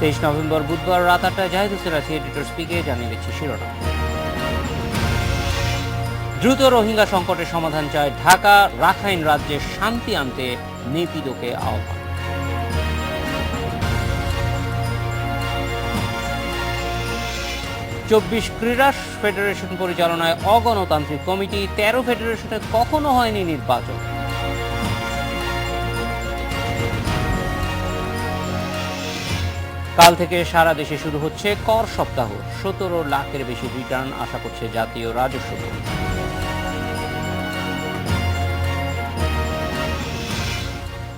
23 November বুধবার রাত 8টায় জাহিদ হোসেন আছি এডিটর স্পিকে জানিয়ে দিচ্ছি শিরোনাম। দ্রুত রোহিঙ্গা সংকটের সমাধান চায় ঢাকা, রাখাইন রাজ্যে শান্তি আনতে নেপিদোকে আহ্বান। চব্বিশ ক্রীড়া ফেডারেশন পরিচালনায় অগণতান্ত্রিক কমিটি, 13 ফেডারেশনে কখনো হয়নি নির্বাচন। কাল থেকে সারা দেশে শুরু হচ্ছে কর সপ্তাহ, 17 লাখের বেশি রিটার্ন আশা করছে জাতীয় রাজস্ব বোর্ড।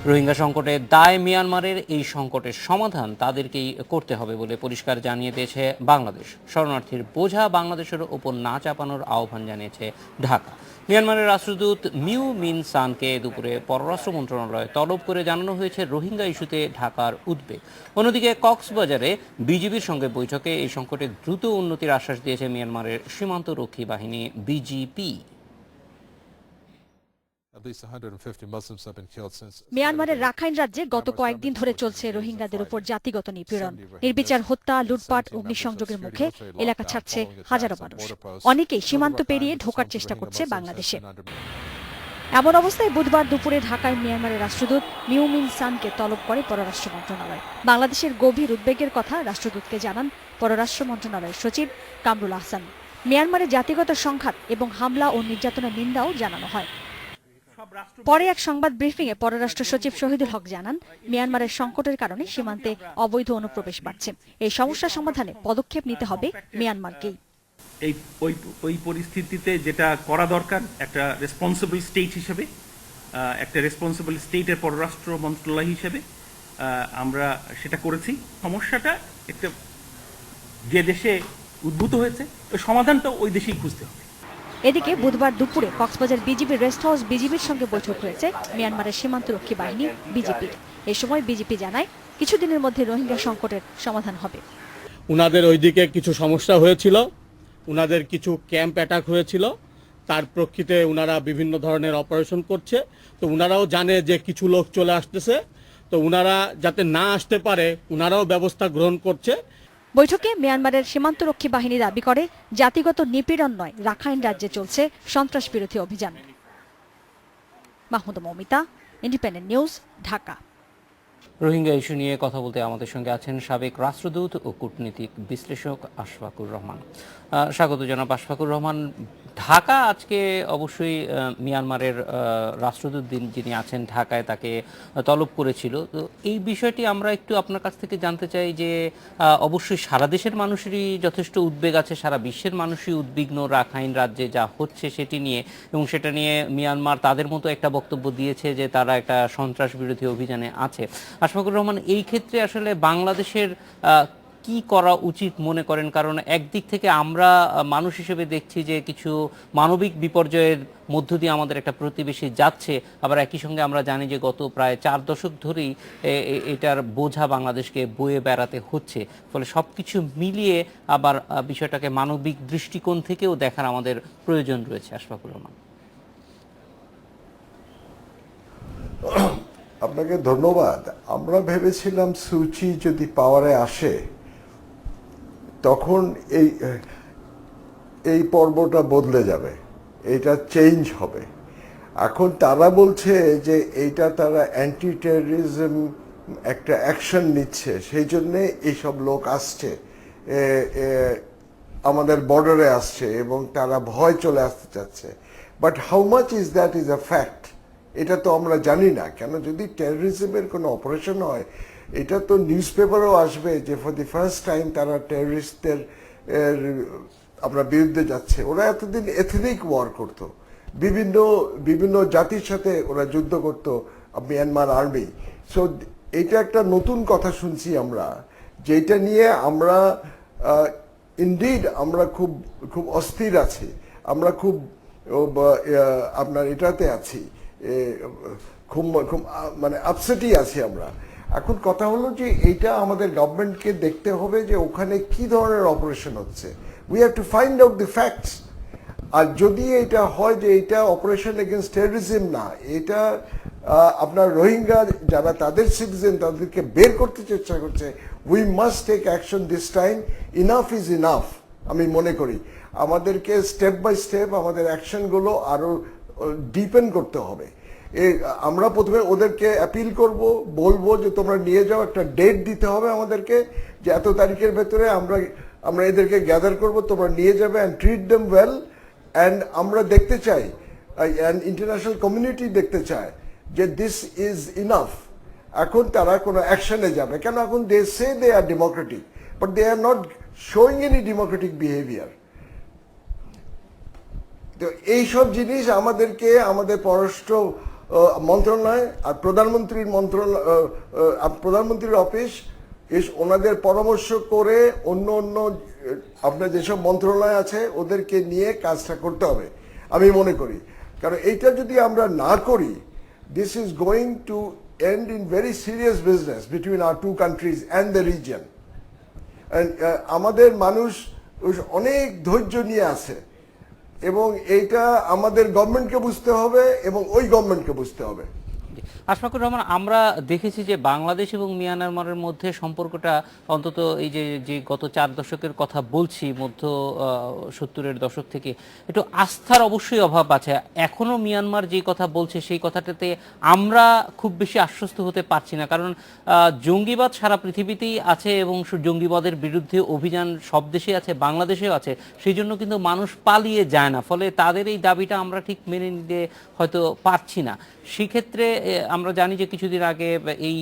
রোহিঙ্গা সংকটের দায় মিয়ানমারের, এই সংকটের সমাধান তাদেরকেই করতে হবে বলে পরিষ্কার জানিয়ে দিয়েছে বাংলাদেশ। শরণার্থীর বোঝা বাংলাদেশের ওপর না চাপানোর আহ্বান জানিয়েছে ঢাকা। মিয়ানমারের রাষ্ট্রদূত মিউ মিন সানকে দুপুরে পররাষ্ট্র মন্ত্রণালয়ে তলব করে জানানো হয়েছে রোহিঙ্গা ইস্যুতে ঢাকার উদ্বেগ। অন্যদিকে কক্সবাজারে বিজিবির সঙ্গে বৈঠকে এই সংকটে দ্রুত উন্নতির আশ্বাস দিয়েছে মিয়ানমারের সীমান্তরক্ষী বাহিনী বিজিপি। মিয়ানমারের রাখাইন রাজ্যে গত কয়েকদিন ধরে চলছে রোহিঙ্গাদের উপর জাতিগত নিপীড়ন, নির্বিচার হত্যা, লুটপাট, অগ্নিসংযোগের মুখে এলাকা ছাড়ছে হাজারো মানুষ। অনেকেই সীমান্ত পেরিয়ে ঢোকার চেষ্টা করছে বাংলাদেশে। এমন অবস্থায় বুধবার দুপুরে ঢাকায় মিয়ানমারের রাষ্ট্রদূত মিউ মিন সানকে তলব করে পররাষ্ট্র মন্ত্রণালয়। বাংলাদেশের গভীর উদ্বেগের কথা রাষ্ট্রদূতকে জানান পররাষ্ট্র মন্ত্রণালয়ের সচিব কামরুল আহসান। মিয়ানমারের জাতিগত সংঘাত এবং হামলা ও নির্যাতনের নিন্দাও জানানো হয়। পরে এক সংবাদ ব্রিফিংয়ে পররাষ্ট্র সচিব শহীদুল হক জানান, মিয়ানমারের সংকটের কারণে সীমান্তে অবৈধ অনুপ্রবেশ বাড়ছে। এই সমস্যা সমাধানে পদক্ষেপ নিতে হবে মিয়ানমারকেই। ওই পরিস্থিতিতে যেটা করা দরকার, একটা রেসপন্সিবল স্টেট হিসেবে, একটা রেসপন্সিবল স্টেটের পররাষ্ট্র মন্ত্রণালয় হিসেবে আমরা সেটা করেছি। সমস্যাটা একটা যে দেশে উদ্ভূত হয়েছে, ওই সমাধানটা ওই দেশেই খুঁজতে হবে। এদিকে বুধবার দুপুরে কক্সবাজার বিজিবির রেস্ট হাউস বিজিবির সঙ্গে বৈঠক হয়েছে মিয়ানমারের সীমান্তরক্ষী বাহিনী বিজিপির। এ সময় বিজিপি জানায় কিছুদিনের মধ্যে রোহিঙ্গা সংকটের সমাধান হবে। উনাদের ওইদিকে কিছু সমস্যা হয়েছিল, উনাদের কিছু ক্যাম্প অ্যাটাক হয়েছিল, তার প্রেক্ষিতে উনারা বিভিন্ন ধরনের অপারেশন করছে। তো উনারাও জানে যে কিছু লোক চলে আসতেছে, তো উনারা যাতে না আসতে পারে উনারাও ব্যবস্থা গ্রহণ করছে। বৈঠকে মিয়ানমারের সীমান্তরক্ষী বাহিনী দাবি করে জাতিগত নিপীড়ন নয়, রাখাইন রাজ্যে চলছে সন্ত্রাস বিরোধী অভিযান। Mahmuda Moumita, independent News, Dhaka. Rohingya issue নিয়ে কথা বলতে আমাদের সঙ্গে আছেন সাবেক রাষ্ট্রদূত ও কূটনীতিক বিশ্লেষক আশফাকুর রহমান। স্বাগত জনাব আশফাকুর রহমান। ঢাকা আজকে অবশ্যই মিয়ানমারের রাষ্ট্রদূত যিনি আছেন ঢাকায়, তাকে তলব করেছিল। তো এই বিষয়টি আমরা একটু আপনার কাছ থেকে জানতে চাই যে অবশ্যই সারা দেশের মানুষেরই যথেষ্ট উদ্বেগ আছে, সারা বিশ্বের মানুষই উদ্বিগ্ন রাখাইন রাজ্যে যা হচ্ছে সেটি নিয়ে, এবং সেটা নিয়ে মিয়ানমার তাদের মতো একটা বক্তব্য দিয়েছে যে তারা একটা সন্ত্রাস বিরোধী অভিযানে আছে। আশফাকুর রহমান, এই ক্ষেত্রে আসলে বাংলাদেশের কি করা উচিত মনে করেন? কারণ একদিক থেকে আমরা মানুষ হিসেবে দেখছি যে কিছু মানবিক বিপর্যয়ের মধ্য দিয়ে আমাদের একটা প্রতিবেশী যাচ্ছে, আবার একই সঙ্গে আমরা জানি যে গত প্রায় 4 দশক ধরেই এটার বোঝা বাংলাদেশকে বয়ে বেড়াতে হচ্ছে। ফলে সবকিছু মিলিয়ে আবার বিষয়টাকে মানবিক দৃষ্টিকোণ থেকেও দেখার আমাদের প্রয়োজন রয়েছে। আশফাকুর রহমান। আপনাকে ধন্যবাদ। আমরা ভেবেছিলাম সুচি যদি পাওয়ারে আসে তখন এই পর্বটা বদলে যাবে, এটা চেঞ্জ হবে। এখন তারা বলছে যে এইটা তারা অ্যান্টি টেররিজম একটা অ্যাকশন নিচ্ছে, সেই জন্যে এইসব লোক আসছে, আমাদের বর্ডারে আসছে এবং তারা ভয় চলে আসতে চাচ্ছে। But how much is that is a fact, এটা তো আমরা জানি না। কেন, যদি টেররিজমের কোনো অপারেশন হয় এটা তো নিউজ পেপারেও আসবে যে ফর দি ফার্স্ট টাইম তারা টেররিস্টদের আমরা বিরুদ্ধে যাচ্ছে। ওরা এতদিন এথনিক ওয়ার করতো, বিভিন্ন জাতির সাথে ওরা যুদ্ধ করতো, মিয়ানমার আর্মি। সো এটা একটা নতুন কথা শুনছি আমরা, যেটা নিয়ে আমরা ইনডিড আমরা খুব অস্থির আছি, আমরা খুব আপনার এটাতে আছি, খুব মানে আপসেটই আছি আমরা। এখন কথা হলো যে এইটা আমাদের গভর্নমেন্টকে দেখতে হবে যে ওখানে কি ধরনের অপারেশন হচ্ছে। We have to find out the facts. আর যদি এটা হয় যে এটা অপারেশন এগেনস্ট টেররিজম না, এটা আপনার রোহিঙ্গা যারা তাদের সিটিজেন তাদেরকে বের করতে চেষ্টা করছে, we must take action this time. Enough is enough আমি মনে করি। আমাদেরকে স্টেপ বাই স্টেপ আমাদের অ্যাকশনগুলো আরো ডিপেন্ড করতে হবে। আমরা প্রথমে ওদেরকে অ্যাপিল করব, বলবো যে তোমরা নিয়ে যাও, একটা ডেট দিতে হবে আমাদেরকে যে এত তারিখের ভেতরে আমরা এদেরকে গ্যাদার করব, তোমরা নিয়ে যাবে and treat them well. And আমরা দেখতে চাই, অ্যান্ড ইন্টারন্যাশনাল কমিউনিটি দেখতে চায় যে দিস ইজ ইনাফ। এখন তারা কোনো অ্যাকশনে যাবে কেন? এখন they say they are democratic, but they are not showing any democratic behaviour. তো এইসব জিনিস আমাদেরকে আমাদের পররাষ্ট্র মন্ত্রণালয় আর প্রধানমন্ত্রীর অফিস ওনাদের পরামর্শ করে অন্য আপনার যেসব মন্ত্রণালয় আছে ওদেরকে নিয়ে কাজটা করতে হবে আমি মনে করি। কারণ এইটা যদি আমরা না করি, this is going to end in very serious business between our two countries and the region. আমাদের মানুষ অনেক ধৈর্য নিয়ে আছে এবং এইটা আমাদের গভর্নমেন্টকে বুঝতে হবে এবং ওই গভর্নমেন্টকে বুঝতে হবে। আশফাকুর রহমান, আমরা দেখেছি যে বাংলাদেশ এবং মিয়ানমারের মধ্যে সম্পর্কটা অন্তত এই যে গত 4 দশকের কথা বলছি, মধ্য 70-এর দশক থেকে একটু আস্থার অবশ্যই অভাব আছে। এখনো মিয়ানমার যে কথা বলছে সেই কথাটাতে আমরা খুব বেশি আশ্বস্ত হতে পারছি না, কারণ জঙ্গিবাদ সারা পৃথিবীতেই আছে এবং জঙ্গিবাদের বিরুদ্ধে অভিযান সব দেশেই আছে, বাংলাদেশেও আছে। সেই জন্য কিন্তু মানুষ পালিয়ে যায় না, ফলে তাদের এই দাবিটা আমরা ঠিক মেনে নিতে হয়তো পারছি না। সেক্ষেত্রে আমরা জানি যে কিছুদিন আগে এই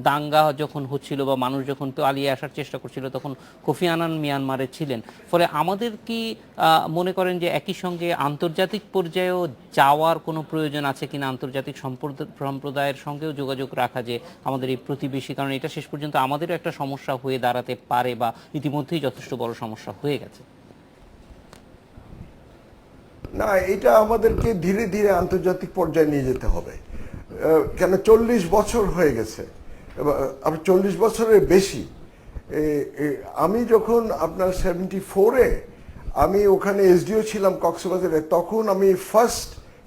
দাঙ্গা যখন হচ্ছিল বা মানুষ যখন পালিয়ে আসার চেষ্টা করছিল তখন কোফি আনান মিয়ানমারে ছিলেন। ফলে আমাদের কি মনে করেন যে একই সঙ্গে আন্তর্জাতিক পর্যায়েও যাওয়ার কোনো প্রয়োজন আছে কিনা, আন্তর্জাতিক সম্প্রদায়ের সঙ্গেও যোগাযোগ রাখা, যে আমাদের এই প্রতিবেশী, কারণ এটা শেষ পর্যন্ত আমাদেরও একটা সমস্যা হয়ে দাঁড়াতে পারে বা ইতিমধ্যেই যথেষ্ট বড় সমস্যা হয়ে গেছে। না, এটা আমাদেরকে ধীরে ধীরে আন্তর্জাতিক পর্যায়ে নিয়ে যেতে হবে। কেন 40 বছর হয়ে গেছে, 40 বছরের বেশি। আমি যখন আপনার 74-এ আমি ওখানে এসডিও ছিলাম কক্সবাজারে, তখন আমি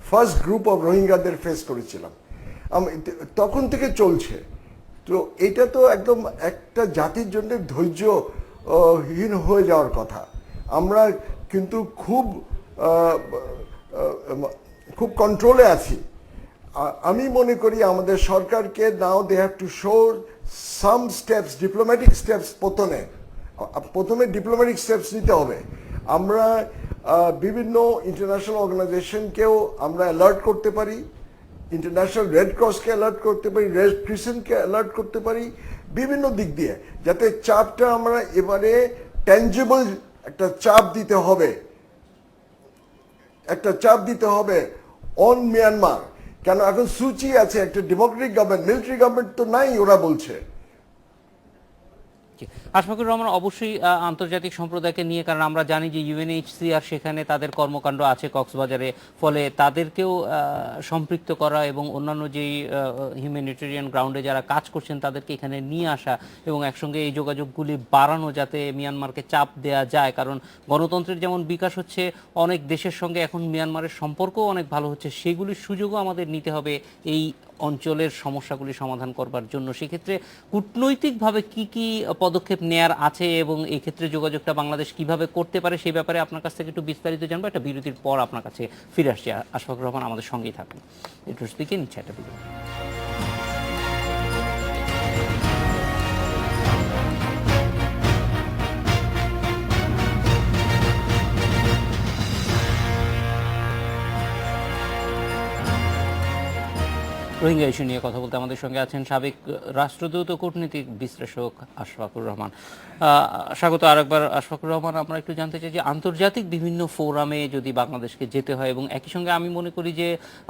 ফার্স্ট গ্রুপ অফ রোহিঙ্গাদের ফেস করেছিলাম। তখন থেকে চলছে। তো এটা তো একদম একটা জাতির জন্য ধৈর্যহীন হয়ে যাওয়ার কথা। আমরা কিন্তু খুব কন্ট্রোলে আছি। আমি মনে করি আমাদের সরকারকে now they have to show some steps, diplomatic steps. প্রথমে ডিপ্লোম্যাটিক স্টেপস নিতে হবে। আমরা বিভিন্ন ইন্টারন্যাশনাল অর্গানাইজেশনকেও আমরা অ্যালার্ট করতে পারি, ইন্টারন্যাশনাল রেড ক্রসকে অ্যালার্ট করতে পারি, রেড ক্রিসেন্টকে অ্যালার্ট করতে পারি, বিভিন্ন দিক দিয়ে, যাতে চাপটা আমরা এবারে ট্যাঞ্জিবল একটা চাপ দিতে হবে অন মিয়ানমার। কেন এখন সুচি আছে, একটা ডেমোক্রেটিক গভর্নমেন্ট, মিলিটারি গভর্নমেন্ট তো নাই ওরা বলছে। আশফাকুর রহমান, অবশ্যই আন্তর্জাতিক সম্প্রদায়কে নিয়ে, কারণ আমরা জানি যে ইউএনএইচসিআর সেখানে তাদের কর্মকাণ্ড আছে কক্সবাজারে, ফলে তাদেরকেও সম্পৃক্ত করা এবং অন্যান্য যেই হিউম্যানিটেরিয়ান গ্রাউন্ডে যারা কাজ করছেন তাদেরকে এখানে নিয়ে আসা এবং একসঙ্গে এই যোগাযোগগুলি বাড়ানো যাতে মিয়ানমারকে চাপ দেয়া যায়। কারণ গণতন্ত্রের যেমন বিকাশ হচ্ছে, অনেক দেশের সঙ্গে এখন মিয়ানমারের সম্পর্কও অনেক ভালো হচ্ছে, সেগুলির সুযোগও আমাদের নিতে হবে এই অঞ্চলের সমস্যাগুলি সমাধান করবার জন্য। সেক্ষেত্রে কূটনৈতিকভাবে কি কি পদক্ষেপ নেয়ার আছে এবং এই ক্ষেত্রে যোগাযোগটা বাংলাদেশ কিভাবে করতে পারে সেই ব্যাপারে আপনার কাছ থেকে একটু বিস্তারিত জানবো। একটা বিরতির পর আপনার কাছে ফিরে আসছি। আশফাকুর রহমান আমাদের সঙ্গেই থাকুন। একটু স্পিকে নিচ্ছে একটা বিরতি। রোহিঙ্গা ইস্যু নিয়ে কথা বলতে আমাদের সঙ্গে আছেন সাবেক রাষ্ট্রদূত ও কূটনীতিক বিশ্লেষক আশফাকুর রহমান। স্বাগত আরেকবার আশফাকুর রহমান। আমরা একটু জানতে চাই যে আন্তর্জাতিক বিভিন্ন ফোরামে যদি বাংলাদেশকে যেতে হয়, এবং একই সঙ্গে আমি মনে করি যে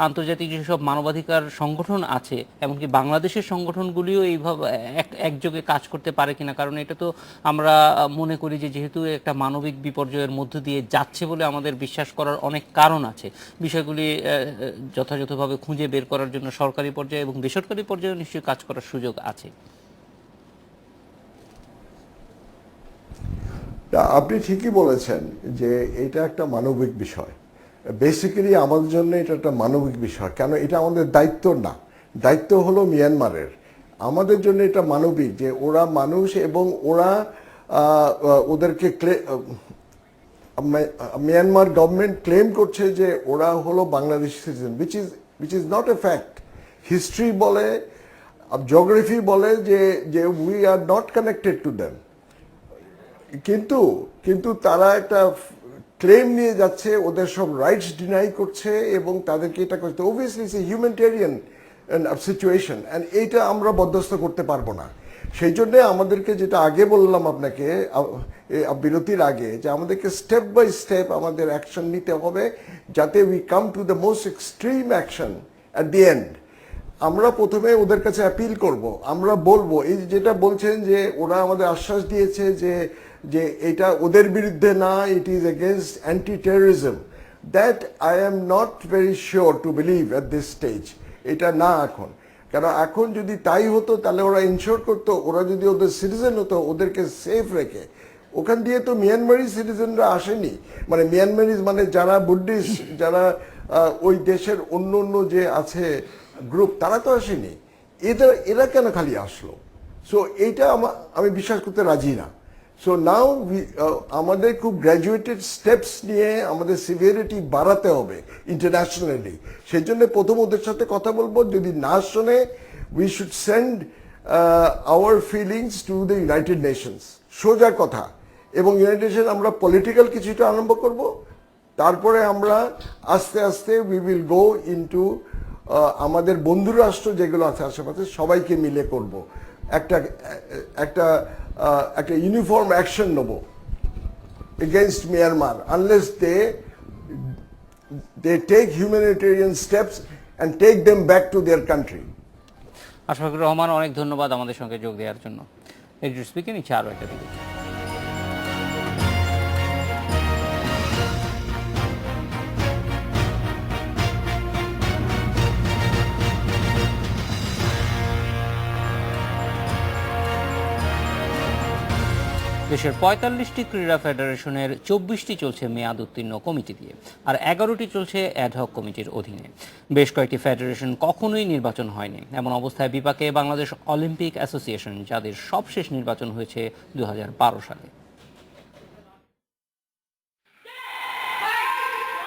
আন্তর্জাতিক যেসব মানবাধিকার সংগঠন আছে, এমনকি বাংলাদেশের সংগঠনগুলিও এইভাবে একযোগে কাজ করতে পারে কিনা, কারণ এটা তো আমরা মনে করি যে যেহেতু একটা মানবিক বিপর্যয়ের মধ্য দিয়ে যাচ্ছে বলে আমাদের বিশ্বাস করার অনেক কারণ আছে। বিষয়গুলি যথাযথভাবে খুঁজে বের করার জন্য সরকারি পর্যায়ে এবং বেসরকারি পর্যায়ে নিশ্চয়ই কাজ করার সুযোগ আছে। না, আপনি ঠিকই বলেছেন যে এটা একটা মানবিক বিষয়। বেসিক্যালি আমাদের জন্য এটা একটা মানবিক বিষয়, কেন এটা আমাদের দায়িত্ব না, দায়িত্ব হলো মিয়ানমারের। আমাদের জন্য এটা মানবিক যে ওরা মানুষ এবং ওরা ওদেরকে মিয়ানমার গভর্নমেন্ট ক্লেম করছে যে ওরা হলো Bangladesh citizen, which is not a fact. History বলে, জিওগ্রাফি বলে যে we are not connected to them. কিন্তু তারা একটা ক্লেম নিয়ে যাচ্ছে, ওদের সব রাইটস ডিনাই করছে এবং তাদেরকে এটা করতে, obviously it's a humanitarian situation, and এইটা আমরা বরদাস্ত করতে পারবো না। সেই জন্য আমাদেরকে, যেটা আগে বললাম আপনাকে বিরতির আগে, যে আমাদেরকে স্টেপ বাই স্টেপ আমাদের অ্যাকশন নিতে হবে যাতে we come to the most extreme action at the end. আমরা প্রথমে ওদের কাছে অ্যাপিল করব, আমরা বলবো, এই যেটা বলছেন যে ওরা আমাদের আশ্বাস দিয়েছে যে এটা ওদের বিরুদ্ধে না, it is against anti terrorism, that I am not very sure to believe at this stage. এটা না এখন, কারণ এখন যদি তাই হতো তাহলে ওরা ইনশিওর করতো, ওরা যদি ওদের সিটিজেন হতো ওদেরকে সেফ রেখে। ওখান দিয়ে তো মিয়ানমারি সিটিজেনরা আসেনি, মানে মিয়ানমারিজ মানে যারা বুদ্ধিস্ট, যারা ওই দেশের অন্য অন্য যে আছে গ্রুপ, তারা তো আসেনি। এরা কেন খালি আসলো? সো এইটা আমি বিশ্বাস করতে রাজি না। সো নাও আমাদের খুব গ্র্যাজুয়েটেড স্টেপস নিয়ে আমাদের সিভিয়ারিটি বাড়াতে হবে ইন্টারন্যাশনালি। সেই জন্য প্রথম ওদের সাথে কথা বলবো, যদি না শোনে we should send our feelings to the United Nations, সোজা কথা। এবং ইউনাইটেড নেশন আমরা পলিটিক্যাল কিছুটা আরম্ভ করব, তারপরে আমরা আস্তে আস্তে উই উইল গো ইনটু আমাদের বন্ধু রাষ্ট্র যেগুলো আছে আশেপাশে, সবাইকে মিলে করব, একটা ইউনিফর্ম অ্যাকশন নেব against Myanmar, unless they take humanitarian steps and take them back to their country. Ashfakur Rahman, অনেক ধন্যবাদ আমাদের সঙ্গে যোগ দেওয়ার জন্য। এডিটর স্পিকিং, নিচ্ছে আরও একটা দিকে। দেশের ৪৫টি ক্রীড়া ফেডারেশনের ২৪টি চলছে মেয়াদ উত্তীর্ণ কমিটি দিয়ে, আর ১১টি চলছে অ্যাডহক কমিটির অধীনে। বেশ কয়েকটি ফেডারেশন কখনোই নির্বাচন হয়নি। এমন অবস্থায় বিপাকে বাংলাদেশ অলিম্পিক অ্যাসোসিয়েশন, যাদের সবশেষ নির্বাচন হয়েছে ২০১২ সালে।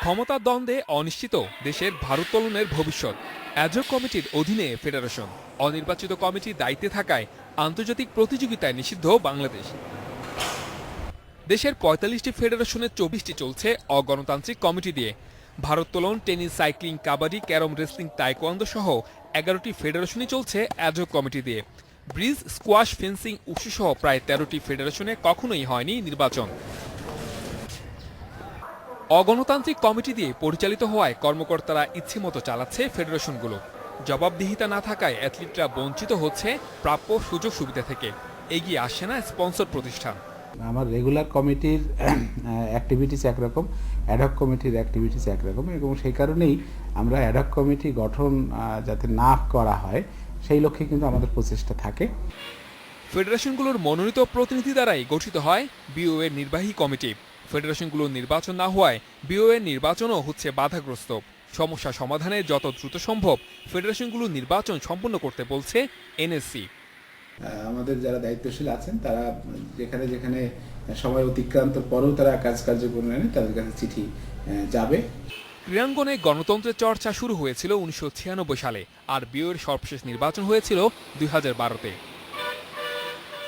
ক্ষমতার দ্বন্দ্বে অনিশ্চিত দেশের ভারোত্তোলনের ভবিষ্যৎ। অ্যাডহক কমিটির অধীনে ফেডারেশন, অনির্বাচিত কমিটির দায়িত্বে থাকায় আন্তর্জাতিক প্রতিযোগিতায় নিষিদ্ধ বাংলাদেশ। দেশের ৪৫টি ফেডারেশনের ২৪টি চলছে অগণতান্ত্রিক কমিটি দিয়ে। ভারোত্তোলন, tennis, cycling, kabaddi, carrom, wrestling, taekwondo সহ ১১টি ফেডারেশনই চলছে অ্যাডহক কমিটি দিয়ে। ব্রিজ, স্কোয়াশ, ফেন্সিং, উশু সহ প্রায় ১৩টি ফেডারেশনে কখনোই হয়নি নির্বাচন। অগণতান্ত্রিক কমিটি দিয়ে পরিচালিত হওয়ায় কর্মকর্তারা ইচ্ছেমতো চালাচ্ছে ফেডারেশনগুলো। জবাবদিহিতা না থাকায় অ্যাথলিটরা বঞ্চিত হচ্ছে প্রাপ্য সুযোগ সুবিধা থেকে। এগিয়ে আসছে না স্পন্সর প্রতিষ্ঠান। আমার রেগুলার কমিটির অ্যাক্টিভিটিস একরকম, অ্যাডহক কমিটির অ্যাক্টিভিটিস একরকম, এবং সেই কারণেই আমরা অ্যাডহক কমিটি গঠন যাতে না করা হয় সেই লক্ষ্যে কিন্তু আমাদের প্রচেষ্টা থাকে। ফেডারেশনগুলোর মনোনীত প্রতিনিধি দ্বারাই গঠিত হয় বিওএ নির্বাহী কমিটি। ফেডারেশনগুলোর নির্বাচন না হওয়ায় বিওএ নির্বাচনও হচ্ছে বাধাগ্রস্ত। সমস্যা সমাধানে যত দ্রুত সম্ভব ফেডারেশনগুলো নির্বাচন সম্পন্ন করতে বলছে এনএসসি। আমাদের যারা দায়িত্বশীল আছেন তারা যেখানে যেখানে সময় অতিক্রান্তর পরেও তারা কার্যক্রম নেন, তাদের কাছে চিঠি যাবে। ক্রীড়াঙ্গনে গণতন্ত্রের চর্চা শুরু হয়েছিল ১৯৯৬ সালে, আর বিওএর সর্বশেষ নির্বাচন হয়েছিল ২০১২-তে।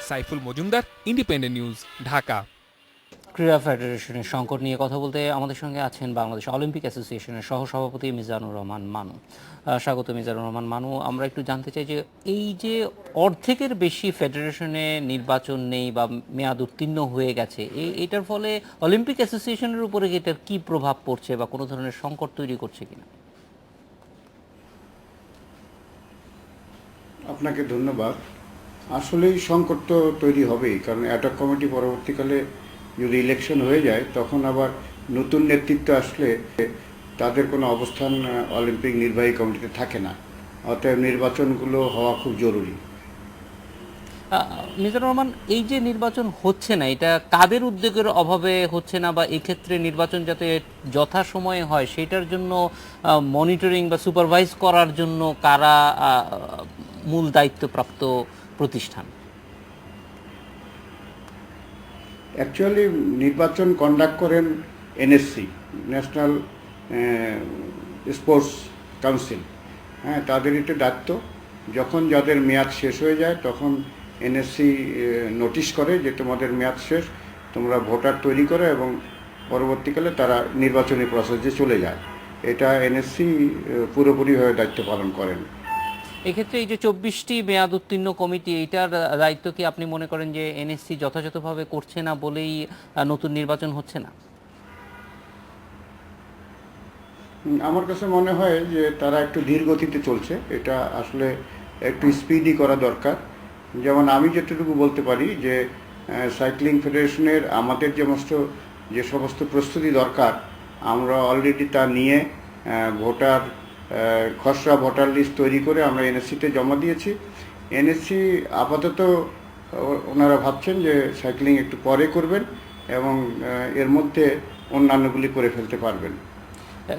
Saiful Majumdar, Independent News, Dhaka. ক্রীড়া ফেডারেশনের সংকট নিয়ে কথা বলতে আমাদের সঙ্গে আছেন বাংলাদেশ অলিম্পিক অ্যাসোসিয়েশনের সহসভাপতি মিজানুর রহমান মানু। স্বাগত মিজানুর রহমান মানু। আমরা একটু জানতে চাই যে এই যে অর্ধেকের বেশি ফেডারেশনে নির্বাচন নেই বা মেয়াদ উত্তীর্ণ হয়ে গেছে, এটার ফলে অলিম্পিক অ্যাসোসিয়েশনের উপরে এটার কি প্রভাব পড়ছে বা কোনো ধরনের সংকট তৈরি করছে কিনা? আপনাকে ধন্যবাদ। আসলেই সংকট তো তৈরি হবেই, কারণ অ্যাডহক কমিটি পরবর্তীকালে যদি ইলেকশন হয়ে যায় তখন আবার নতুন নেতৃত্ব আসলে তাদের কোনো অবস্থান অলিম্পিক নির্বাহী কমিটিতে থাকে না। অতএব নির্বাচনগুলো হওয়া খুব জরুরি। মিজানুর রহমান, এই যে নির্বাচন হচ্ছে না, এটা কাদের উদ্যোগের অভাবে হচ্ছে না, বা এক্ষেত্রে নির্বাচন যাতে যথাসময়ে হয় সেটার জন্য মনিটরিং বা সুপারভাইজ করার জন্য কারা মূল দায়িত্বপ্রাপ্ত প্রতিষ্ঠান? অ্যাকচুয়ালি নির্বাচন কন্ডাক্ট করেন এনএসসি, ন্যাশনাল স্পোর্টস কাউন্সিল। হ্যাঁ, তাদের এটা দায়িত্ব। যখন যাদের মেয়াদ শেষ হয়ে যায় তখন এনএসসি নোটিশ করে যে তোমাদের মেয়াদ শেষ, তোমরা ভোটার তৈরি করো, এবং পরবর্তীকালে তারা নির্বাচনী প্রসেসে চলে যায়। এটা এনএসসি পুরোপুরিভাবে দায়িত্ব পালন করেন। এক্ষেত্রে এই যে 24টি মেয়াদ উত্তীর্ণ কমিটি, এইটার দায়িত্ব কি আপনি মনে করেন যে এনএসসি যথাযথভাবে করছে না বলেই নতুন নির্বাচন হচ্ছে না? আমার কাছে মনে হয় যে তারা একটু ধীর গতিতে চলছে। এটা আসলে একটু স্পিডি করা দরকার। যেমন আমি যেটুকু বলতে পারি যে সাইক্লিং ফেডারেশনের আমাদের যে সমস্ত প্রস্তুতি দরকার, আমরা অলরেডি তা নিয়ে ভোটার খসড়া ভোটার লিস্ট তৈরি করে আমরা এনএসসিতে জমা দিয়েছি। এনএসসি আপাতত ওনারা ভাবছেন যে সাইক্লিং একটু পরে করবেন এবং এর মধ্যে অন্যান্যগুলি করে ফেলতে পারবেন।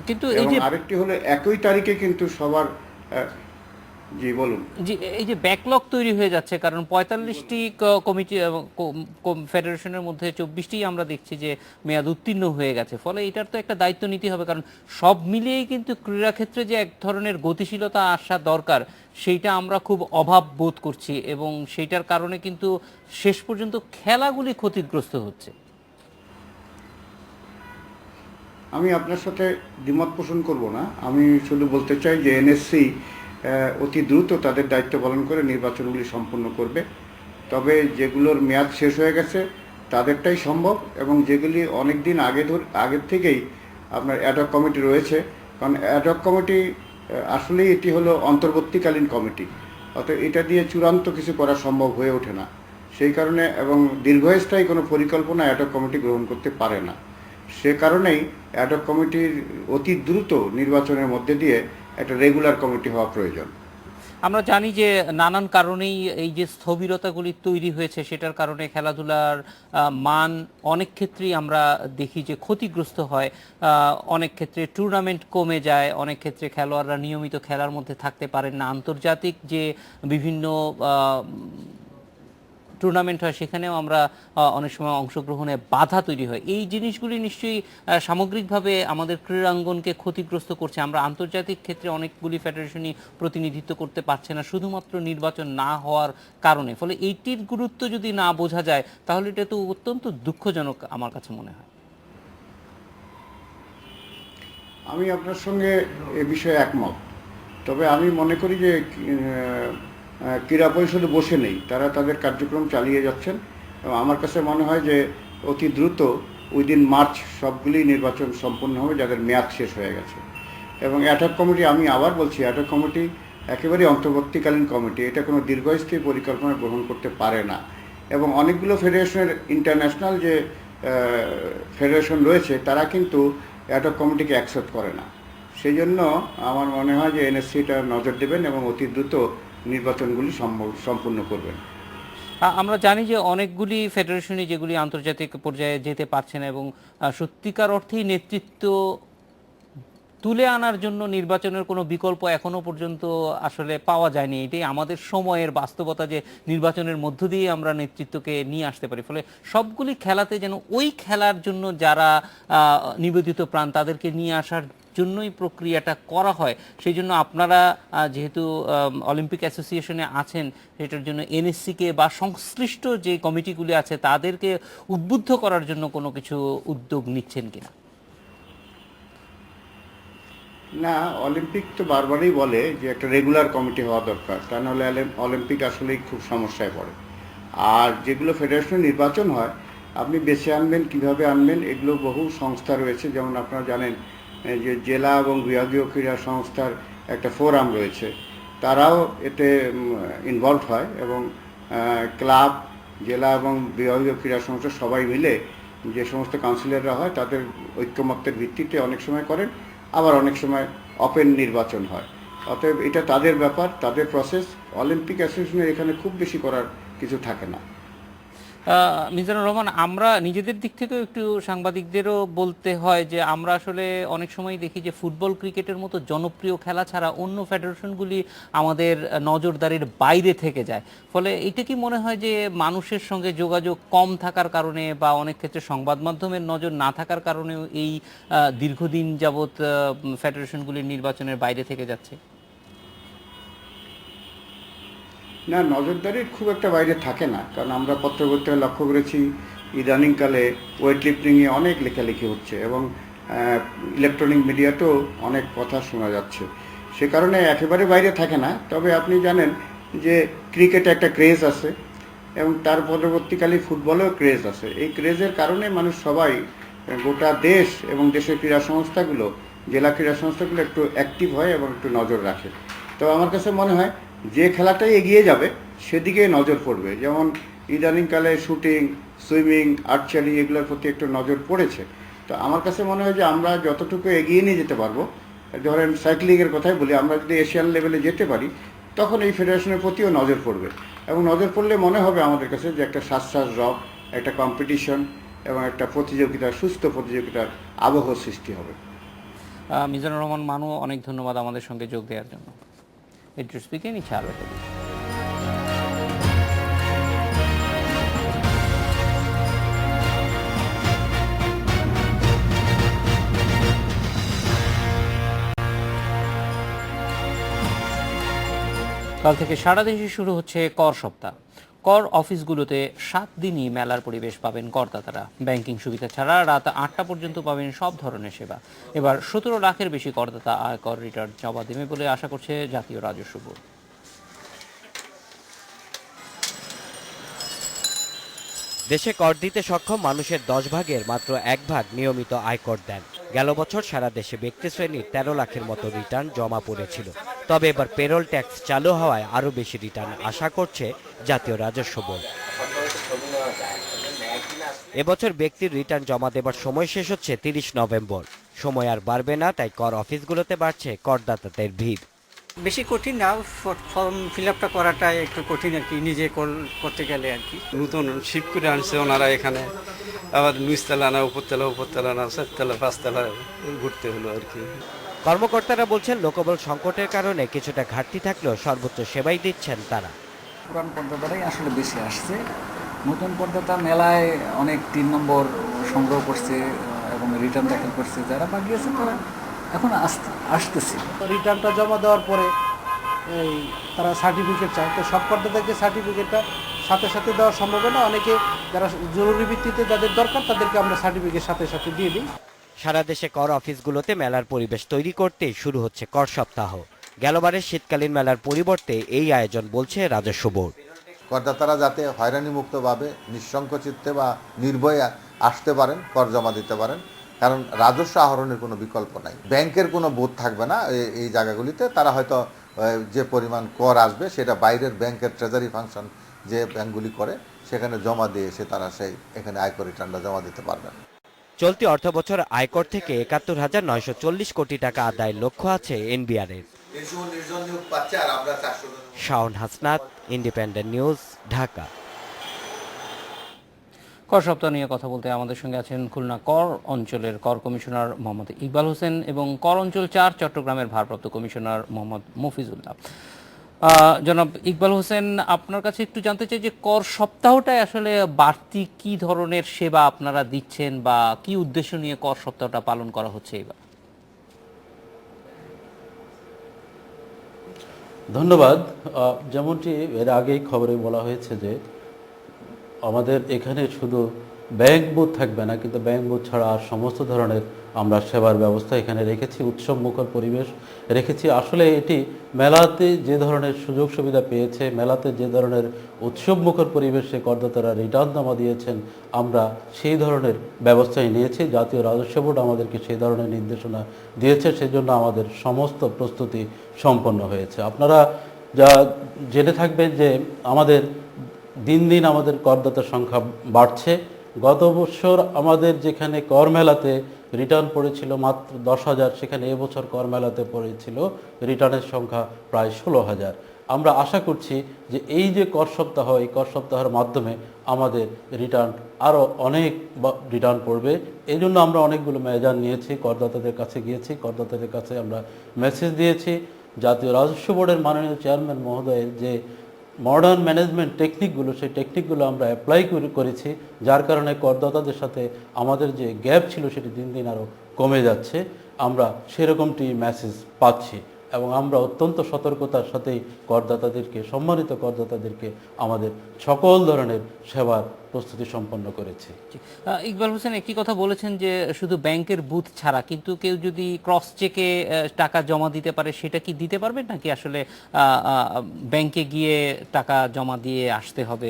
কিন্তু এই যে আরেকটি হলো একই তারিখে কিন্তু সবার জি বলুন। জি, এই যে ব্যাকলগ তৈরি হয়ে যাচ্ছে, কারণ 45টি কমিটি ফেডারেশনের মধ্যে 24টি আমরা দেখছি যে মেয়াদ উত্তীর্ণ হয়ে গেছে। ফলে এটার তো একটা দায়িত্ব নিতে হবে, কারণ সব মিলিয়েই কিন্তু ক্রীড়া ক্ষেত্রে যে এক ধরনের গতিশীলতা আসা দরকার সেইটা আমরা খুব অভাব বোধ করছি, এবং সেইটার কারণে কিন্তু শেষ পর্যন্ত খেলাগুলি ক্ষতিগ্রস্ত হচ্ছে। আমি আপনার সাথে দ্বিমত পোষণ করব না। আমি শুধু বলতে চাই যে এনএসসি অতি দ্রুত তাদের দায়িত্ব পালন করে নির্বাচনগুলি সম্পন্ন করবে। তবে যেগুলোর মেয়াদ শেষ হয়ে গেছে তাদেরটাই সম্ভব, এবং যেগুলি অনেক দিন আগের থেকেই আপনার অ্যাডহক কমিটি রয়েছে। কারণ অ্যাডহক কমিটি আসলেই এটি হলো অন্তর্বর্তীকালীন কমিটি, অর্থাৎ এটা দিয়ে চূড়ান্ত কিছু করা সম্ভব হয়ে ওঠে না। সেই কারণে, এবং দীর্ঘস্থায়ী কোনো পরিকল্পনা অ্যাডহক কমিটি গ্রহণ করতে পারে না। সে কারণেই অ্যাডহক কমিটির অতি দ্রুত নির্বাচনের মধ্যে দিয়ে একটা রেগুলার কমিটি হওয়া প্রয়োজন। আমরা জানি যে নানান কারণেই এই যে স্থবিরতাগুলি তৈরি হয়েছে, সেটার কারণে খেলাধুলার মান অনেক ক্ষেত্রেই আমরা দেখি যে ক্ষতিগ্রস্ত হয়। অনেক ক্ষেত্রে টুর্নামেন্ট কমে যায়, অনেক ক্ষেত্রে খেলোয়াড়রা নিয়মিত খেলার মধ্যে থাকতে পারেন না। আন্তর্জাতিক যে বিভিন্ন টুর্নামেন্ট হয় সেখানেও আমরা অনেক সময় অংশগ্রহণে বাধা তৈরি হয়। এই জিনিসগুলি নিশ্চয়ই সামগ্রিকভাবে আমাদের ক্রীড়াঙ্গনকে ক্ষতিগ্রস্ত করছে। আমরা আন্তর্জাতিক ক্ষেত্রে অনেকগুলি ফেডারেশনই প্রতিনিধিত্ব করতে পারছে না শুধুমাত্র নির্বাচন না হওয়ার কারণে। ফলে এইটির গুরুত্ব যদি না বোঝা যায় তাহলে এটা তো অত্যন্ত দুঃখজনক আমার কাছে মনে হয়। আমি আপনার সঙ্গে এ বিষয়ে একমত। তবে আমি মনে করি যে ক্রীড়া পরিষদে বসে নেই, তারা তাদের কার্যক্রম চালিয়ে যাচ্ছেন। এবং আমার কাছে মনে হয় যে অতি দ্রুত উইদিন মার্চ সবগুলি নির্বাচন সম্পন্ন হবে যাদের মেয়াদ শেষ হয়ে গেছে। এবং অ্যাডহক কমিটি, আমি আবার বলছি, অ্যাডহক কমিটি একেবারেই অন্তর্বর্তীকালীন কমিটি, এটা কোনো দীর্ঘস্থায়ী পরিকল্পনা গ্রহণ করতে পারে না। এবং অনেকগুলো ফেডারেশনের ইন্টারন্যাশনাল যে ফেডারেশন রয়েছে তারা কিন্তু অ্যাডহক কমিটিকে অ্যাকসেপ্ট করে না। সেই জন্য আমার মনে হয় যে এনএসসিটা নজর দেবেন এবং অতি দ্রুত নির্বাচনগুলি সম্পূর্ণ করবেন। আমরা জানি যে অনেকগুলি ফেডারেশনই যেগুলি আন্তর্জাতিক পর্যায়ে যেতে পারছে না, এবং সত্যিকার অর্থেই নেতৃত্ব তুলে আনার জন্য নির্বাচনের কোনো বিকল্প এখনো পর্যন্ত আসলে পাওয়া যায়নি। এটাই আমাদের সময়ের বাস্তবতা, যে নির্বাচনের মধ্য দিয়ে আমরা নেতৃত্বকে নিয়ে আসতে পারি। ফলে সবগুলি খেলাতে যেন ওই খেলার জন্য যারা নিবেদিত প্রাণ তাদেরকে নিয়ে আসার জন্যই প্রক্রিয়াটা করা হয়। সেই জন্য আপনারা যেহেতু অলিম্পিক অ্যাসোসিয়েশনে আছেন, সেটার জন্য এনএসসিকে বা সংশ্লিষ্ট যে কমিটিগুলি আছে তাদেরকে উদ্বুদ্ধ করার জন্য কোনো কিছু উদ্যোগ নিচ্ছেন কিনা? না, অলিম্পিক তো বারবারই বলে যে একটা রেগুলার কমিটি হওয়া দরকার, তা নাহলে অলিম্পিক আসলেই খুব সমস্যায় পড়ে। আর যেগুলো ফেডারেশন নির্বাচন হয়, আপনি বেছে আনবেন, কিভাবে আনবেন, এগুলো বহু সংস্থা রয়েছে। যেমন আপনারা জানেন যে জেলা এবং বিভাগীয় ক্রীড়া সংস্থার একটা ফোরাম রয়েছে, তারাও এতে ইনভলভ হয়। এবং ক্লাব, জেলা এবং বিভাগীয় ক্রীড়া সংস্থা সবাই মিলে যে সমস্ত কাউন্সিলররা হয় তাদের ঐক্যমত্যের ভিত্তিতে অনেক সময় করেন, আবার অনেক সময় ওপেন নির্বাচন হয়। অতএব এটা তাদের ব্যাপার, তাদের প্রসেস। অলিম্পিক অ্যাসোসিয়েশনের এখানে খুব বেশি করার কিছু থাকে না। মিজানুর রহমান, আমরা নিজেদের দিক থেকেও একটু সাংবাদিকদেরও বলতে হয় যে আমরা আসলে অনেক সময় দেখি যে ফুটবল ক্রিকেটের মতো জনপ্রিয় খেলা ছাড়া অন্য ফেডারেশনগুলি আমাদের নজরদারির বাইরে থেকে যায়। ফলে এটা কি মনে হয় যে মানুষের সঙ্গে যোগাযোগ কম থাকার কারণে বা অনেক ক্ষেত্রে সংবাদ মাধ্যমের নজর না থাকার কারণেও এই দীর্ঘদিন যাবৎ ফেডারেশনগুলির নির্বাচনের বাইরে থেকে যাচ্ছে? না, নজরদারির খুব একটা বাইরে থাকে না, কারণ আমরা পত্রপত্রিকায় লক্ষ্য করেছি ইদানিংকালে ওয়েট লিফটিংয়ে অনেক লেখালেখি হচ্ছে এবং ইলেকট্রনিক মিডিয়াতেও অনেক কথা শোনা যাচ্ছে, সে কারণে একেবারে বাইরে থাকে না। তবে আপনি জানেন যে ক্রিকেটে একটা ক্রেজ আছে এবং তার পরবর্তীকালে ফুটবলেও ক্রেজ আছে। এই ক্রেজের কারণে মানুষ সবাই, গোটা দেশ এবং দেশের ক্রীড়া সংস্থাগুলো, জেলা ক্রীড়া সংস্থাগুলো একটু অ্যাক্টিভ হয় এবং একটু নজর রাখে। তো আমার কাছে মনে হয় যে খেলাটাই এগিয়ে যাবে সেদিকে নজর পড়বে। যেমন ইদানিংকালে শুটিং, সুইমিং, আর্চারি এগুলোর প্রতি একটু নজর পড়েছে। তো আমার কাছে মনে হয় যে আমরা যতটুকু এগিয়ে নিয়ে যেতে পারবো, ধরেন সাইক্লিংয়ের কথাই বলি, আমরা যদি এশিয়ান লেভেলে যেতে পারি তখন এই ফেডারেশনের প্রতিও নজর পড়বে এবং নজর পড়লে মনে হবে আমাদের কাছে যে একটা শ্বাস রব, একটা কম্পিটিশন এবং একটা প্রতিযোগিতা, সুস্থ প্রতিযোগিতার আবহ সৃষ্টি হবে। মিজানুর রহমান মানু, অনেক ধন্যবাদ আমাদের সঙ্গে যোগ দেওয়ার জন্য। ইদ্রিস বিকে নিচ্ছে আরও একটা বিষয়। কাল থেকে সারা দেশে শুরু হচ্ছে কর সপ্তাহ। কর অফিসগুলোতে 7 দিনই মেলার পরিবেশ পাবেন করদাতারা। ব্যাংকিং সুবিধা ছাড়া রাত 8টা পর্যন্ত পাবেন সব ধরনের সেবা। এবার 17 লাখের বেশি করদাতা আয়কর রিটার্ন জমা দেবে বলে আশা করছে জাতীয় রাজস্ব বোর্ড। দেশে কর দিতে সক্ষম মানুষের 10 ভাগের মাত্র 1 ভাগ নিয়মিত আয়কর দেন। গেল বছর সারা দেশে ব্যক্তি শ্রেণীর 13 লাখের মতো রিটার্ন জমা পড়েছিল। তবে এবার পেরোল ট্যাক্স চালু হওয়ায় আরও বেশি রিটার্ন আশা করছে জাতীয় রাজস্ব বোর্ড। এবছর ব্যক্তির রিটার্ন জমা দেবার সময় শেষ হচ্ছে 30 নভেম্বর। সময় আর বাড়বে না, তাই কর অফিসগুলোতে বাড়ছে করদাতাদের ভিড়। বেশি কঠিন না, ফর্ম ফিল আপটা করাটাই একটু কঠিন আর কি, নিজে করতে গেলে আর কি। নতুন শিফট করে আনছে ওনারা এখানে, আবার নিচতলা না উপরতলা না 4তলা 5তলা ঘুরতে হলো আর কি। কর্মকর্তারা বলছেন লোকবল সংকটের কারণে কিছুটা ঘাটতি থাকলেও সর্বোচ্চ সেবাই দিচ্ছেন তারা। পুরান করদাতারাই আসলে বেশি আসছে। নতুন করদাতা মেলায় অনেক 3 নম্বর সংগ্রহ করছে এবং রিটার্ন দাখিল করছে, যারা বাকি আছে তারা এখন আসতেছে। রিটার্নটা জমা দেওয়ার পরে তারা সার্টিফিকেট চায়, তো সব করদাতাকে সার্টিফিকেটটা সাথে সাথে দেওয়া সম্ভব না। অনেকে যারা জরুরি ভিত্তিতে যাদের দরকার তাদেরকে আমরা সার্টিফিকেট সাথে সাথে দিয়ে দিই। সারা দেশে কর অফিসগুলোতে মেলার পরিবেশ তৈরি করতেই শুরু হচ্ছে কর সপ্তাহ। গেলবারের শীতকালীন মেলার পরিবর্তে এই আয়োজন বলছে রাজস্ব বোর্ড। করদাতারা যাতে হয়রানিমুক্তভাবে নিঃসংকোচিতে বা নির্ভয়ে আসতে পারেন, কর জমা দিতে পারেন, কারণ রাজস্ব আহরণের কোনো বিকল্প নাই। ব্যাংকের কোনো বোধ থাকবে না এই জায়গাগুলিতে। তারা হয়তো যে পরিমাণ কর আসবে সেটা বাইরের ব্যাংকের ট্রেজারি ফাংশন যে ব্যাংকগুলি করে সেখানে জমা দিয়ে এসে তারা সেই এখানে আয়কর রিটার্নটা জমা দিতে পারবেন। চলতি অর্থবছর আয়কর থেকে ৭১,৯৪০ কোটি টাকা আদায়ের লক্ষ্য আছে এনবিআরের। Shaon Hasnat, Independent News, Dhaka. কর সপ্তাহ নিয়ে কথা বলতে আমাদের সঙ্গে আছেন খুলনা কর অঞ্চলের কর কমিশনার মোহাম্মদ ইকবাল হোসেন এবং কর অঞ্চল 4 চট্টগ্রামের ভারপ্রাপ্ত কমিশনার মোহাম্মদ মফিজুল্লাহ। জনাব ইকবাল হোসেন, আপনার কাছে একটু জানতে চাই যে কর সপ্তাহটায় আসলে বাড়তি কি ধরনের সেবা আপনারা দিচ্ছেন বা কি উদ্দেশ্য নিয়ে কর সপ্তাহটা পালন করা হচ্ছে এবার? ধন্যবাদ। যেমনটি এর আগেই খবরে বলা হয়েছে যে আমাদের এখানে শুধু ব্যাংক বুথ থাকবে না, কিন্তু ব্যাংক বুথ ছাড়া আর সমস্ত ধরনের আমরা সেবার ব্যবস্থা এখানে রেখেছি, উৎসব মুখর পরিবেশ রেখেছি। আসলে এটি মেলাতে যে ধরনের সুযোগ সুবিধা পেয়েছে, মেলাতে যে ধরনের উৎসব মুখর পরিবেশে করদাতারা রিটার্ন জমা দিয়েছেন, আমরা সেই ধরনের ব্যবস্থাই নিয়েছি। জাতীয় রাজস্ব বোর্ড আমাদেরকে সেই ধরনের নির্দেশনা দিয়েছে, সেজন্য আমাদের সমস্ত প্রস্তুতি সম্পন্ন হয়েছে। আপনারা যা জেনে থাকবেন যে আমাদের দিন দিন আমাদের করদাতার সংখ্যা বাড়ছে। গত বছর আমাদের যেখানে কর মেলাতে রিটার্ন পড়েছিল মাত্র 10,000, সেখানে এবছর কর মেলাতে পড়েছিল রিটার্নের সংখ্যা প্রায় 16,000। আমরা আশা করছি যে এই যে কর সপ্তাহ, এই কর সপ্তাহের মাধ্যমে আমাদের রিটার্ন আরও অনেক রিটার্ন পড়বে। এই জন্য আমরা অনেকগুলো মেজার নিয়েছি, করদাতাদের কাছে গিয়েছি, করদাতাদের কাছে আমরা মেসেজ দিয়েছি। জাতীয় রাজস্ব বোর্ডের মাননীয় চেয়ারম্যান মহোদয়ের যে মডার্ন ম্যানেজমেন্ট টেকনিকগুলো, সেই টেকনিকগুলো আমরা অ্যাপ্লাই করেছি, যার কারণে করদাতাদের সাথে আমাদের যে গ্যাপ ছিল সেটি দিন দিন আরও কমে যাচ্ছে। আমরা সেরকমটি মেসেজ পাচ্ছি এবং আমরা অত্যন্ত সতর্কতার সাথেই করদাতাদেরকে, সম্মানিত করদাতাদেরকে আমাদের সকল ধরনের সেবার প্রস্তুতি সম্পন্ন করেছি। ইকবাল হোসেন একটি কথা বলেছেন যে শুধু ব্যাংকের বুথ ছাড়া, কিন্তু কেউ যদি ক্রস চেকে টাকা জমা দিতে পারে সেটা কি দিতে পারবেন, নাকি আসলে ব্যাংকে গিয়ে টাকা জমা দিয়ে আসতে হবে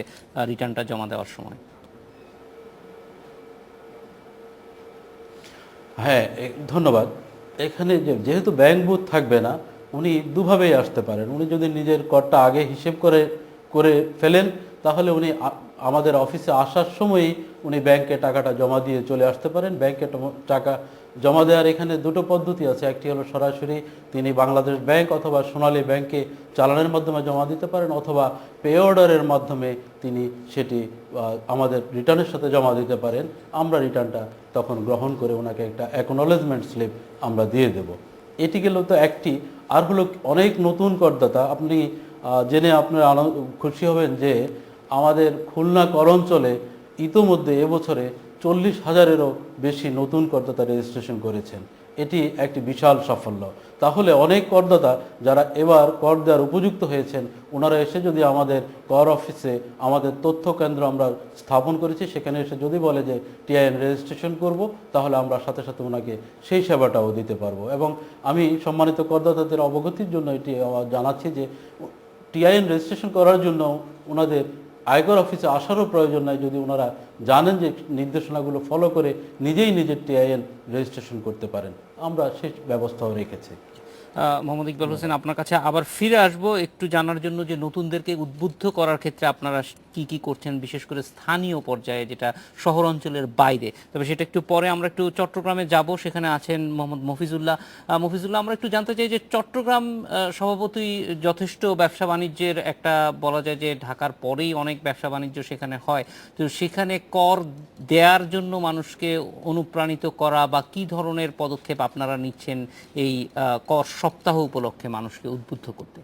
রিটার্নটা জমা দেওয়ার সময়? হ্যাঁ, ধন্যবাদ। এখানে যেহেতু ব্যাংক বুথ থাকবে না, উনি দুভাবেই আসতে পারেন। উনি যদি নিজের করটা আগে হিসেব করে ফেলেন, তাহলে উনি আমাদের অফিসে আসার সময়ই উনি ব্যাংকে টাকাটা জমা দিয়ে চলে আসতে পারেন। ব্যাংকে টাকা জমা দেওয়ার এখানে দুটো পদ্ধতি আছে। একটি হলো সরাসরি তিনি বাংলাদেশ ব্যাংক অথবা সোনালী ব্যাংকে চালানের মাধ্যমে জমা দিতে পারেন, অথবা পে অর্ডারের মাধ্যমে তিনি সেটি আমাদের রিটার্নের সাথে জমা দিতে পারেন। আমরা রিটার্নটা তখন গ্রহণ করে ওনাকে একটা অ্যাকনোলেজমেন্ট স্লিপ আমরা দিয়ে দেব। এটি গেল তো একটি। আর হলো অনেক নতুন করদাতা, আপনি জেনে আপনারা খুশি হবেন যে আমাদের খুলনা কর অঞ্চলে ইতোমধ্যে এবছরে 40,000-এরও বেশি নতুন করদাতা রেজিস্ট্রেশন করেছেন। এটি একটি বিশাল সাফল্য। তাহলে অনেক করদাতা যারা এবার কর দেওয়ার উপযুক্ত হয়েছেন, ওনারা এসে যদি আমাদের কর অফিসে, আমাদের তথ্য কেন্দ্র আমরা স্থাপন করেছি, সেখানে এসে যদি বলে যে টিআইএন রেজিস্ট্রেশন করব, তাহলে আমরা সাথে সাথে ওনাকে সেই সেবাটাও দিতে পারবো। এবং আমি সম্মানিত করদাতাদের অবগতির জন্য এটি জানাচ্ছি যে টিআইএন রেজিস্ট্রেশন করার জন্য ওনাদের আয়কর অফিসে আসারও প্রয়োজন নাই, যদি ওনারা জানেন যে নির্দেশনাগুলো ফলো করে নিজেই নিজের টিআইএন রেজিস্ট্রেশন করতে পারেন। আমরা সেই ব্যবস্থাও রেখেছি। মোহাম্মদ ইকবাল হোসেন, আপনার কাছে আবার ফিরে আসবো একটু জানার জন্য যে নতুনদেরকে উদ্বুদ্ধ করার ক্ষেত্রে আপনারা কি কি করছেন, বিশেষ করে স্থানীয় পর্যায়ে, যেটা শহর অঞ্চলের বাইরে। তবে সেটা একটু পরে। আমরা একটু চট্টগ্রামে যাব, সেখানে আছেন মোহাম্মদ মফিজুল্লাহ। মফিজুল্লাহ, আমরা একটু জানতে চাই যে চট্টগ্রাম স্বভাবতই যথেষ্ট ব্যবসা বাণিজ্যের একটা, বলা যায় যে ঢাকার পরেই অনেক ব্যবসা বাণিজ্য সেখানে হয়। তো সেখানে কর দেওয়ার জন্য মানুষকে অনুপ্রাণিত করা বা কি ধরনের পদক্ষেপ আপনারা নিচ্ছেন এই কর সপ্তাহ উপলক্ষে মানুষকে উদ্বুদ্ধ করতে?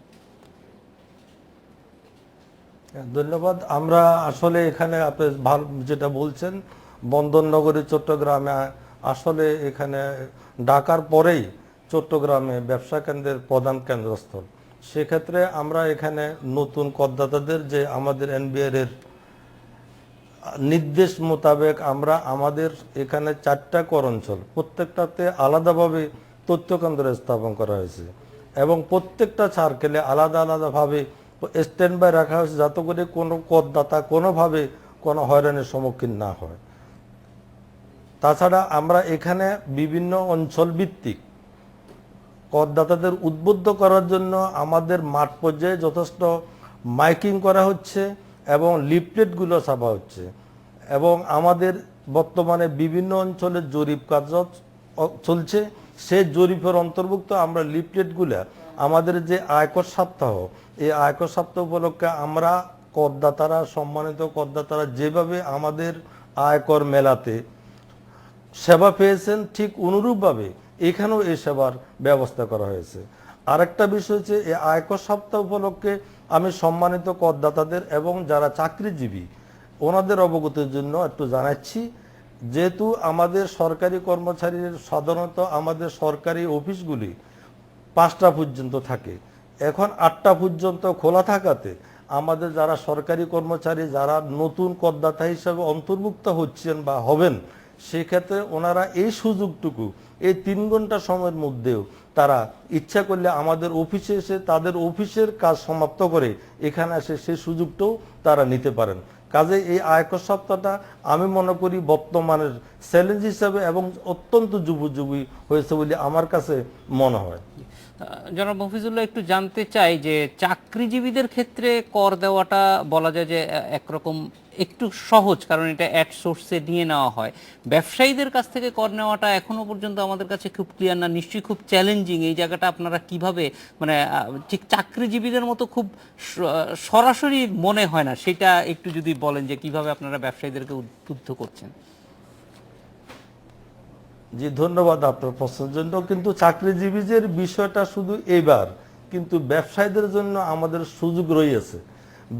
ধন্যবাদ। আমরা আসলে এখানে আপনি যেটা বলছেন, বন্দরনগরী চট্টগ্রামে আসলে এখানে ঢাকার পরেই চট্টগ্রামে ব্যবসা কেন্দ্রের প্রধান কেন্দ্রস্থল। সেক্ষেত্রে আমরা এখানে নতুন করদাতাদের যে আমাদের এনবিআর এর নির্দেশ মোতাবেক আমরা আমাদের এখানে 4টা কর অঞ্চল, প্রত্যেকটাতে আলাদাভাবে তথ্য কেন্দ্র স্থাপন করা হয়েছে এবং প্রত্যেকটা সার্কেলে আলাদা আলাদাভাবে স্ট্যান্ড বাই রাখা হয়েছে, যাতে করে কোনো করদাতা কোনোভাবে কোনো হয়রানির সম্মুখীন না হয়। তাছাড়া আমরা এখানে বিভিন্ন অঞ্চল ভিত্তিক করদাতাদের উদ্বুদ্ধ করার জন্য আমাদের মাঠ পর্যায়ে যথেষ্ট মাইকিং করা হচ্ছে এবং লিফলেটগুলো ছাপা হচ্ছে এবং আমাদের বর্তমানে বিভিন্ন অঞ্চলে জরিপ কাজ চলছে। সেই জরিপের অন্তর্ভুক্ত আমরা লিফলেটগুলো আমাদের যে আয়কর সপ্তাহ, এই আয়কর সপ্তাহ উপলক্ষে আমরা করদাতারা, সম্মানিত করদাতারা যেভাবে আমাদের আয়কর মেলাতে সেবা পেয়েছেন, ঠিক অনুরূপভাবে এখানেও এই সেবার ব্যবস্থা করা হয়েছে। আরেকটা বিষয় হচ্ছে, এই আয়কর সপ্তাহ উপলক্ষে আমি সম্মানিত করদাতাদের এবং যারা চাকরিজীবী ওনাদের অবগতির জন্য একটু জানাচ্ছি, যেহেতু আমাদের সরকারি কর্মচারীর সাধারণত আমাদের সরকারি অফিসগুলি 5টা পর্যন্ত থাকে, এখন 8টা পর্যন্ত খোলা থাকাতে আমাদের যারা সরকারি কর্মচারী, যারা নতুন করদাতা হিসাবে অন্তর্ভুক্ত হচ্ছেন বা হবেন, সেক্ষেত্রে ওনারা এই সুযোগটুকু এই 3 ঘন্টা সময়ের মধ্যেও তারা ইচ্ছা করলে আমাদের অফিসে এসে তাদের অফিসের কাজ সমাপ্ত করে এখানে এসে সেই সুযোগটাও তারা নিতে পারেন। কাজে এই আয়কর সপ্তাহটা আমি মনে করি বর্তমানের চ্যালেঞ্জ হিসাবে এবং অত্যন্ত যুগোপযোগী হয়েছে বলে আমার কাছে মনে হয়। জনাব মফিজুল্লাহ, একটু জানতে চাই যে চাকরিজীবীদের ক্ষেত্রে কর দেওয়াটা বলা যায় যে একরকম একটু সহজ, কারণ এটা অ্যাট সোর্সে নিয়ে নেওয়া হয়। ব্যবসায়ীদের কাছ থেকে কর নেওয়াটা এখনো পর্যন্ত আমাদের কাছে খুব ক্লিয়ার না, নিশ্চয়ই খুব চ্যালেঞ্জিং। এই জায়গাটা আপনারা কিভাবে, মানে ঠিক চাকরিজীবীদের মতো খুব সরাসরি মনে হয় না, সেটা একটু যদি বলেন যে কিভাবে আপনারা ব্যবসায়ীদেরকে উদ্বুদ্ধ করছেন। জি, ধন্যবাদ আপনার প্রশ্নের জন্য। কিন্তু চাকরিজীবীদের বিষয়টা শুধু এইবার, কিন্তু ব্যবসায়ীদের জন্য আমাদের সুযোগ রয়েছে।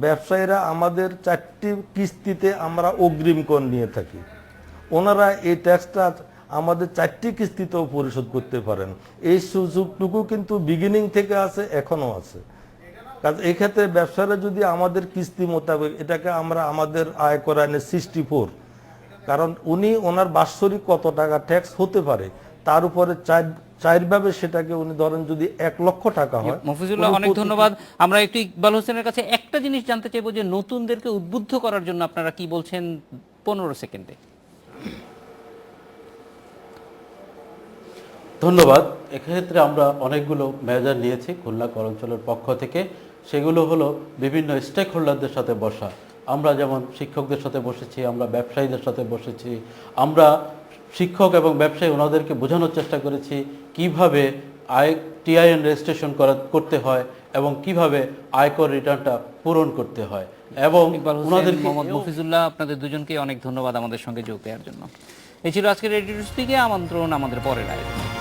ব্যবসায়ীরা আমাদের 4টি কিস্তিতে আমরা অগ্রিম কর নিয়ে থাকি, ওনারা এই ট্যাক্সটা আমাদের 4টি কিস্তিতেও পরিশোধ করতে পারেন। এই সুযোগটুকু কিন্তু বিগিনিং থেকে আছে, এখনো আছে। কাজ এই ক্ষেত্রে ব্যবসায়ীরা যদি আমাদের কিস্তি মোতাবেক, এটাকে আমরা আমাদের আয়কর আইনে 64, কারণ উনি ওনার বাৎসরিক কত টাকা ট্যাক্স হতে পারে তার উপরে চারভাবে সেটাকে উনি ধরেন যদি 1 লক্ষ টাকা হয়। মফিজুল্লাহ, অনেক ধন্যবাদ। আমরা একটু ইকবাল হোসেনের কাছে একটা জিনিস জানতে চাইবো যে নতুনদেরকে উদ্বুদ্ধ করার জন্য আপনারা কি বলছেন 15 সেকেন্ডে। ধন্যবাদ। এক্ষেত্রে আমরা অনেকগুলো মেজার নিয়েছি খুলনা কর অঞ্চলের পক্ষ থেকে। সেগুলো হলো বিভিন্ন স্টেক হোল্ডারদের সাথে বসা। আমরা যেমন শিক্ষকদের সাথে বসেছি, আমরা ব্যবসায়ীদের সাথে বসেছি, আমরা শিক্ষক এবং ব্যবসায়ী ওনাদেরকে বোঝানোর চেষ্টা করেছি কিভাবে টিআইএন রেজিস্ট্রেশন করতে হয় এবং কিভাবে আয়কর রিটার্নটা পূরণ করতে হয়। এবং ওনাদেরকে, মোহাম্মদ মফিজুল্লাহ, আপনাদের দুজনকে অনেক ধন্যবাদ আমাদের সঙ্গে যোগ দেওয়ার জন্য। এই ছিল আজকের রেডিও স্পিকে আমন্ত্রণ আমাদের পরের আয়োজন।